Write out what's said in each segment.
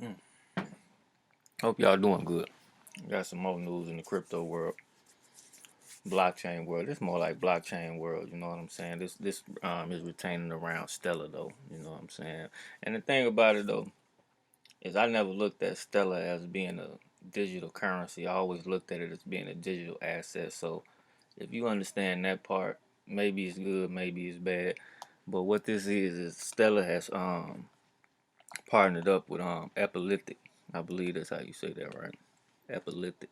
Mm. Hope y'all doing good. Got some more news in the crypto world, blockchain world. It's more like blockchain world. You know what I'm saying? This is retaining around Stellar though. You know what I'm saying? And the thing about it though is I never looked at Stellar as being a digital currency. I always looked at it as being a digital asset. So if you understand that part, maybe it's good, maybe it's bad. But what this is Stellar has partnered up with Epileptic. I believe that's how you say that, right? Epileptic.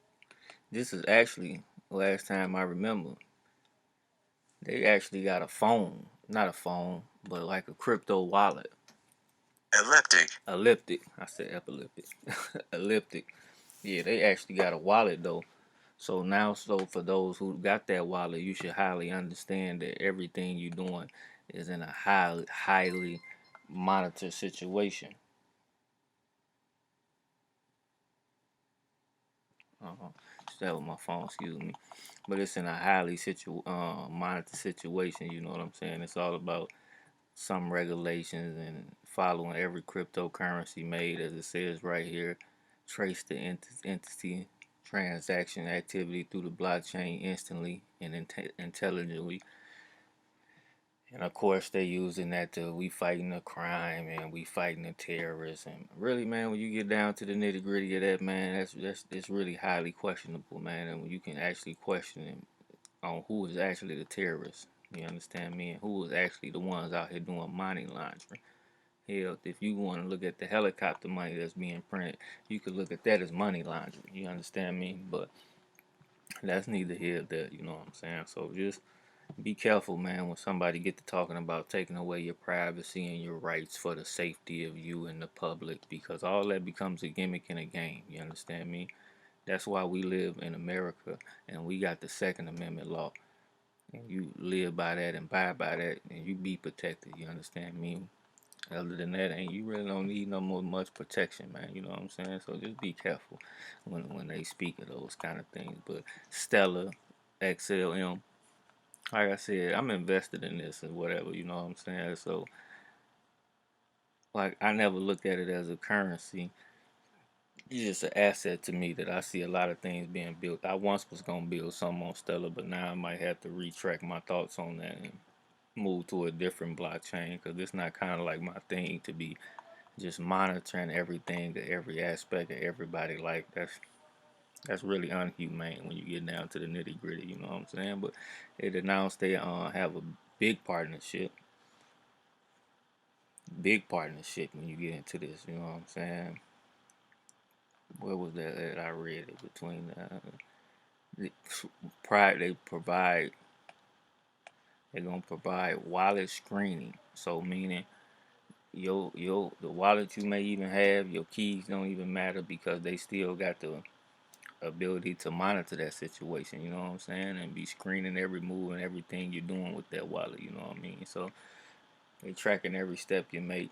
This is actually last time I remember. They actually got a phone, not a phone, but like a crypto wallet. Elliptic. I said epileptic. Elliptic. Yeah, they actually got a wallet though. So now, so for those who got that wallet, you should highly understand that everything you're doing is in a highly monitored situation. Uh-huh. That was my phone, excuse me. But it's in a highly monitored situation. You know what I'm saying? It's all about some regulations and following every cryptocurrency made, as it says right here. Trace the entity transaction activity through the blockchain instantly and intelligently. And of course, they using that to we fighting the crime and we fighting the terrorism. Really, man, when you get down to the nitty gritty of that, man, that's really highly questionable, man. And when you can actually question them on who is actually the terrorist, you understand me, and who is actually the ones out here doing money laundering. Hell, if you want to look at the helicopter money that's being printed, you could look at that as money laundering. You understand me? But that's neither here nor there. You know what I'm saying? So just be careful, man, when somebody get to talking about taking away your privacy and your rights for the safety of you and the public, because all that becomes a gimmick in a game. You understand me? That's why we live in America and we got the Second Amendment law. And you live by that and abide by that and you be protected. You understand me? Other than that, ain't you really don't need no more much protection, man. You know what I'm saying? So just be careful when they speak of those kind of things. But Stellar, XLM, like I said, I'm invested in this and whatever, you know what I'm saying? So, like, I never looked at it as a currency. It's just an asset to me that I see a lot of things being built. I once was going to build something on Stellar, but now I might have to retract my thoughts on that and move to a different blockchain because it's not kind of like my thing to be just monitoring everything, every aspect of everybody's life. That's really unhumane when you get down to the nitty gritty, you know what I'm saying? But it announced they have a big partnership when you get into this. You know what I'm saying? What was that I read it between the pride they provide? They're gonna provide wallet screening. So meaning your the wallet you may even have, your keys don't even matter because they still got the ability to monitor that situation. You know what I'm saying? And be screening every move and everything you're doing with that wallet. You know what I mean? So they tracking every step you make,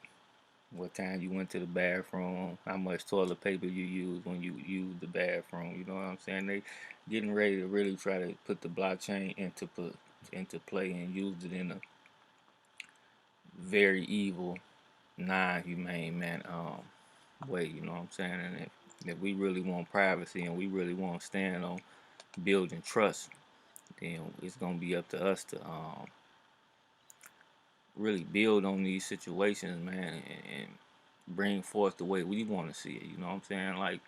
what time you went to the bathroom, how much toilet paper you use when you use the bathroom. You know what I'm saying? They getting ready to really try to put the blockchain into play and use it in a very evil, non-humane way. You know what I'm saying? And if we really want privacy and we really want to stand on building trust, then it's gonna be up to us to really build on these situations, man, and bring forth the way we want to see it. You know what I'm saying? Like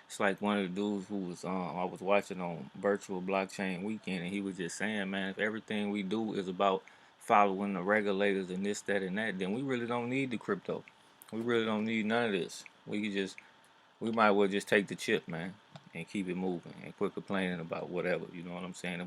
it's like one of the dudes who was I was watching on Virtual Blockchain Weekend, and he was just saying, man, if everything we do is about following the regulators and this, that, and that, then we really don't need the crypto. We really don't need none of this. We might well just take the chip, man, and keep it moving and quit complaining about whatever. You know what I'm saying?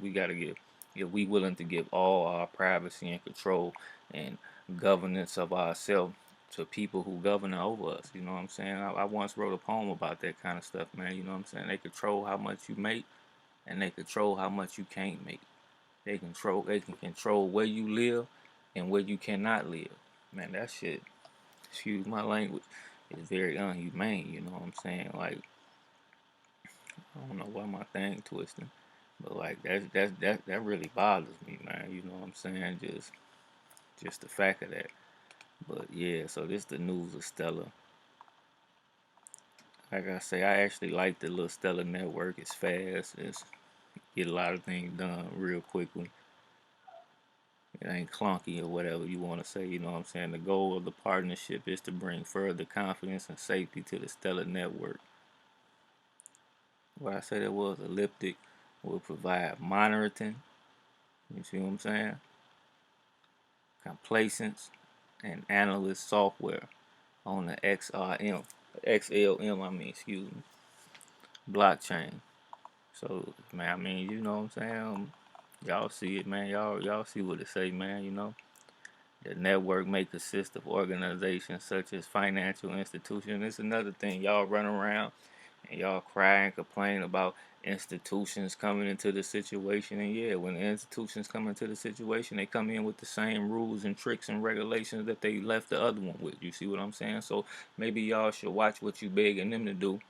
If we willing to give all our privacy and control and governance of ourselves to people who govern over us. You know what I'm saying? I once wrote a poem about that kind of stuff, man. You know what I'm saying? They control how much you make and they control how much you can't make. They can control where you live and where you cannot live. Man, that shit, excuse my language, is very unhumane, you know what I'm saying? Like I don't know why my thing twisting, but like that really bothers me, man. You know what I'm saying? Just the fact of that. But yeah, so this the news of Stellar. Like I say, I actually like the little Stellar network. It's fast. It's get a lot of things done real quickly. It ain't clunky or whatever you want to say. You know what I'm saying? The goal of the partnership is to bring further confidence and safety to the Stellar network. What I said it was Elliptic will provide monitoring. You see what I'm saying? Complacence and analyst software on the XLM, excuse me, blockchain. So, man, I mean, you know what I'm saying? Y'all see it, man. Y'all see what it say, man. You know, the network may consist of organizations such as financial institutions. It's another thing. Y'all run around and y'all cry and complain about institutions coming into the situation. And yeah, when the institutions come into the situation, they come in with the same rules and tricks and regulations that they left the other one with. You see what I'm saying? So maybe y'all should watch what you begging them to do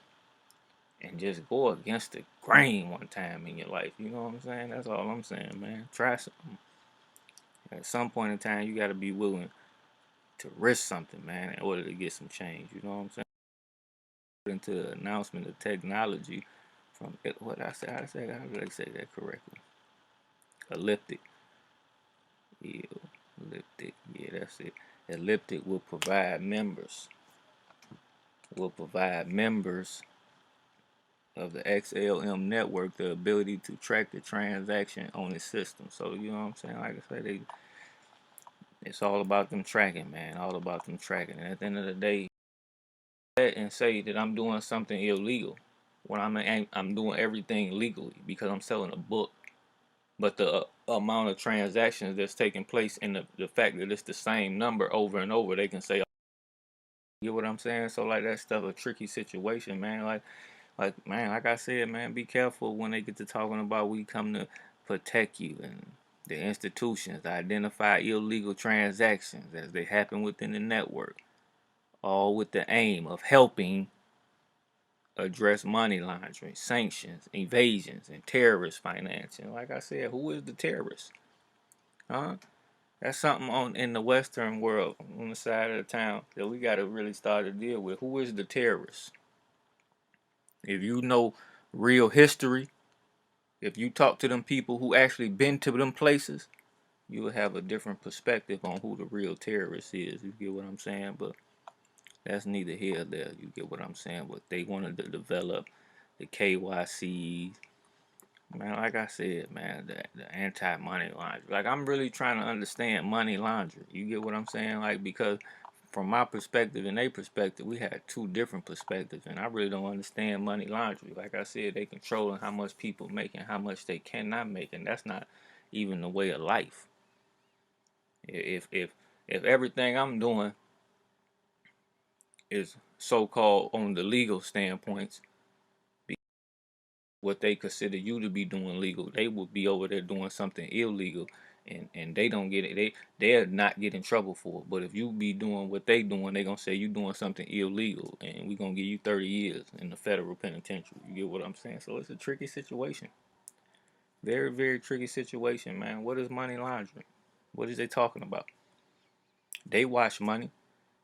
and just go against the grain one time in your life. You know what I'm saying? That's all I'm saying, man. Try something. At some point in time, you got to be willing to risk something, man, in order to get some change. You know what I'm saying? Into the announcement of technology from what I say, how did I say that correctly? Elliptic. Yeah, elliptic. Yeah, that's it. Elliptic will provide members of the XLM network the ability to track the transaction on the system. So you know what I'm saying? Like I say, it's all about them tracking, man. All about them tracking. And at the end of the day, and say that I'm doing something illegal when I'm doing everything legally because I'm selling a book. But the amount of transactions that's taking place and the fact that it's the same number over and over, they can say, you get what I'm saying? So like that stuff a tricky situation, man. Like man, like I said, man, be careful when they get to talking about we come to protect you and the institutions identify illegal transactions as they happen within the network, all with the aim of helping address money laundering, sanctions, evasions, and terrorist financing. Like I said, who is the terrorist? Huh? That's something on in the Western world, on the side of the town, that we got to really start to deal with. Who is the terrorist? If you know real history, if you talk to them people who actually been to them places, you will have a different perspective on who the real terrorist is. You get what I'm saying? But that's neither here nor there. You get what I'm saying? But they wanted to develop the KYCs. Man, like I said, man, the anti-money laundering. Like, I'm really trying to understand money laundering. You get what I'm saying? Like, because from my perspective and their perspective, we had two different perspectives, and I really don't understand money laundering. Like I said, they controlling how much people make and how much they cannot make, and that's not even the way of life. If everything I'm doing is so-called on the legal standpoints, what they consider you to be doing legal, they would be over there doing something illegal, and they don't get it. They're not get in trouble for it. But if you be doing what they doing, they gonna say you doing something illegal, and we gonna give you 30 years in the federal penitentiary. You get what I'm saying? So it's a tricky situation. Very, very tricky situation, man. What is money laundering? What is they talking about? They wash money.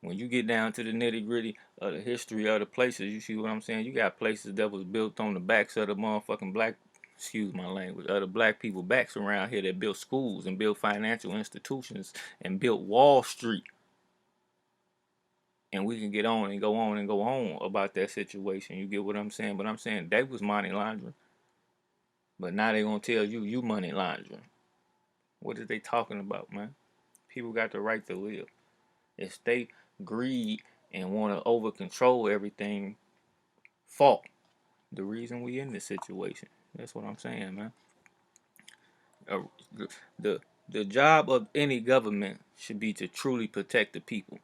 When you get down to the nitty gritty of the history of the places, you see what I'm saying? You got places that was built on the backs of the motherfucking black, excuse my language, of the black people backs around here that built schools and built financial institutions and built Wall Street. And we can get on and go on and go on about that situation. You get what I'm saying? But I'm saying that was money laundering. But now they gonna tell you money laundering. What are they talking about, man? People got the right to live. If they greed and want to over control everything, fault the reason we in this situation. That's what I'm saying, man. Uh, the the job of any government should be to truly protect the people.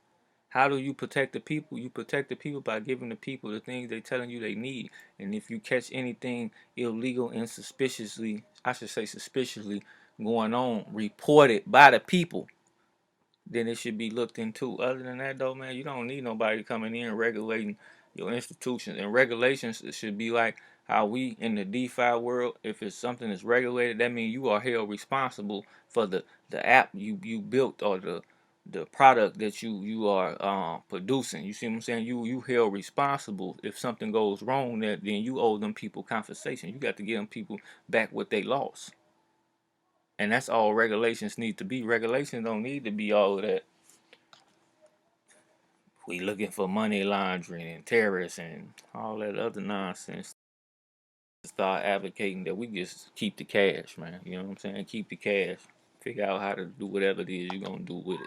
How do you protect the people? You protect the people by giving the people the things they telling you they need. And if you catch anything illegal and suspiciously going on, report it by the people, then it should be looked into. Other than that, though, man, you don't need nobody coming in and regulating your institutions. And regulations should be like how we in the DeFi world. If it's something that's regulated, that means you are held responsible for the app you built or the product that you are producing. You see what I'm saying? You held responsible if something goes wrong. That then you owe them people compensation. You got to give them people back what they lost. And that's all regulations need to be. Regulations don't need to be all of that. We looking for money laundering and terrorists and all that other nonsense. Start advocating that we just keep the cash, man. You know what I'm saying? Keep the cash. Figure out how to do whatever it is you're gonna do with it.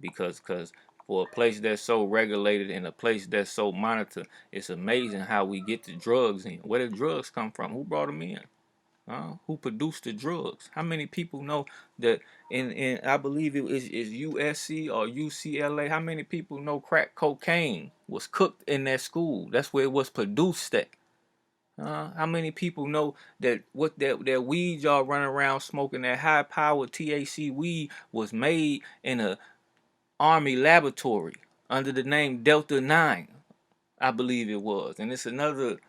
Because for a place that's so regulated and a place that's so monitored, it's amazing how we get the drugs in. Where the drugs come from? Who brought them in? Who produced the drugs? How many people know that in I believe it is USC or UCLA? How many people know crack cocaine was cooked in that school? That's where it was produced at. How many people know that what that weed y'all running around smoking, that high powered THC weed, was made in a Army laboratory under the name Delta 9, I believe it was. And it's another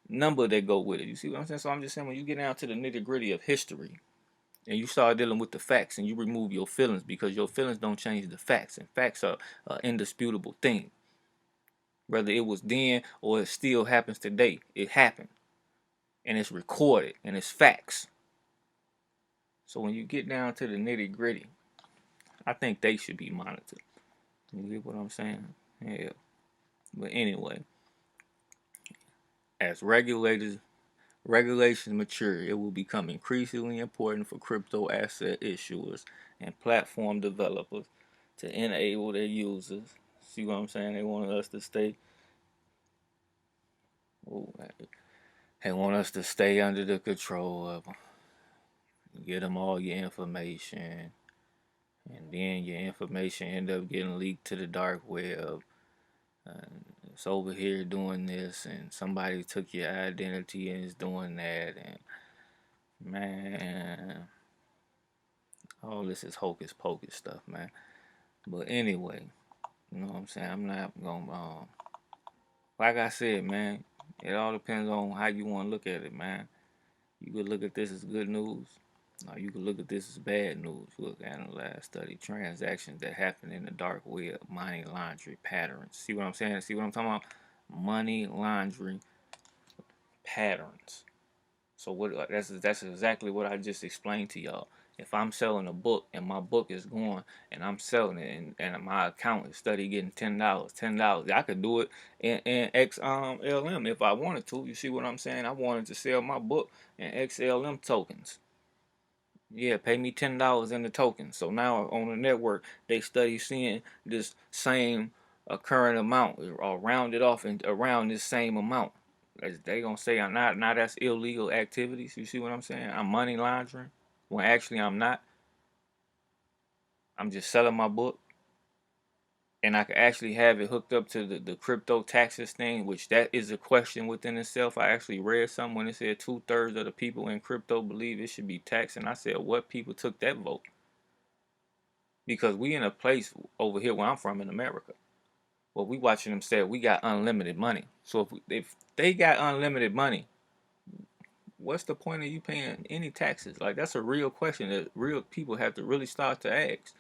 number that go with it. You see what I'm saying? So I'm just saying, when you get down to the nitty gritty of history and you start dealing with the facts and you remove your feelings, because your feelings don't change the facts, and facts are an indisputable thing. Whether it was then or it still happens today, it happened. And it's recorded and it's facts. So when you get down to the nitty gritty, I think they should be monitored. You get what I'm saying? Yeah. But anyway, as regulations mature, it will become increasingly important for crypto asset issuers and platform developers to enable their users. See what I'm saying? They want us to stay. Oh, they want us to stay under the control of them. Get them all your information, and then your information end up getting leaked to the dark web. It's over here doing this, and somebody took your identity and is doing that, and man, all this is hocus pocus stuff, man. But anyway, you know what I'm saying? I'm not gonna, like I said, man, it all depends on how you want to look at it, man. You could look at this as good news, or you could look at this as bad news. Look, analyze, study transactions that happen in the dark web, money laundering patterns. See what I'm saying? See what I'm talking about? Money laundering patterns. So what? That's exactly what I just explained to y'all. If I'm selling a book and my book is going and I'm selling it, and my account is steady getting $10, I could do it in XLM if I wanted to. You see what I'm saying? I wanted to sell my book in XLM tokens. Yeah, pay me $10 in the tokens. So now on the network, they study seeing this same current amount or round it off and around this same amount. They gonna say I'm not. Now that's illegal activities. You see what I'm saying? I'm money laundering when actually I'm not. I'm just selling my book, and I could actually have it hooked up to the crypto taxes thing, which that is a question within itself. I actually read something when it said 2/3 of the people in crypto believe it should be taxed, and I said, what people took that vote? Because we in a place over here where I'm from in America, well, we watching them say we got unlimited money. So if they got unlimited money, what's the point of you paying any taxes? Like, that's a real question that real people have to really start to ask,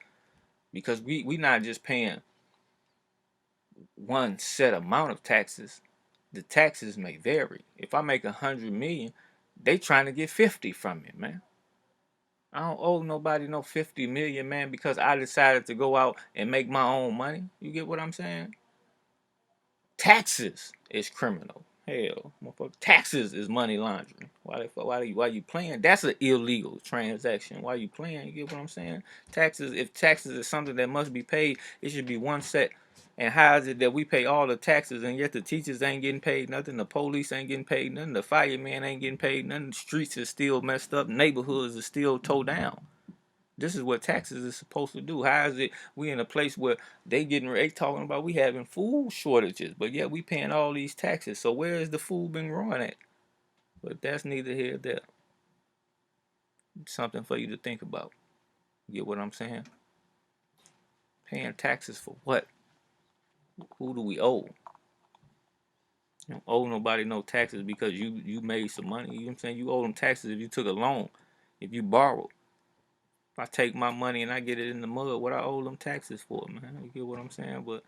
because we not just paying one set amount of taxes. The taxes may vary. If I make 100 million, they trying to get 50 from me, man. I don't owe nobody no 50 million, man, because I decided to go out and make my own money. You get what I'm saying? Taxes is criminal. Hell, motherfucker. Taxes is money laundering. Why you playing? That's an illegal transaction. Why you playing? You get what I'm saying? Taxes. If taxes is something that must be paid, it should be one set. And how is it that we pay all the taxes and yet the teachers ain't getting paid nothing, the police ain't getting paid nothing, the fireman ain't getting paid nothing, the streets is still messed up, neighborhoods is still towed down? This is what taxes is supposed to do. How is it we in a place where they talking about we having food shortages, but yet we paying all these taxes? So where is the food been growing at? But that's neither here nor there. It's something for you to think about. You get what I'm saying? Paying taxes for what? Who do we owe? You don't owe nobody no taxes because you made some money. You know what I'm saying? You owe them taxes if you took a loan, if you borrowed. If I take my money and I get it in the mud, what I owe them taxes for, man? You get what I'm saying? But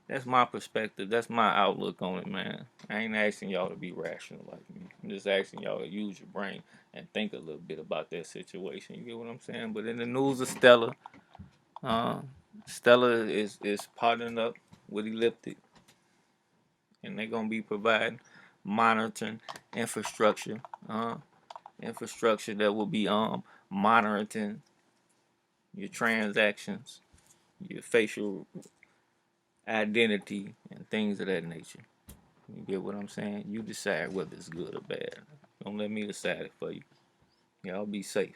that's my perspective. That's my outlook on it, man. I ain't asking y'all to be rational like me. I'm just asking y'all to use your brain and think a little bit about that situation. You get what I'm saying? But in the news of Stellar, uh, Stellar is partnering up with Elliptic, and they're gonna be providing monitoring infrastructure, infrastructure that will be monitoring your transactions, your facial identity, and things of that nature. You get what I'm saying? You decide whether it's good or bad. Don't let me decide it for you. Y'all be safe.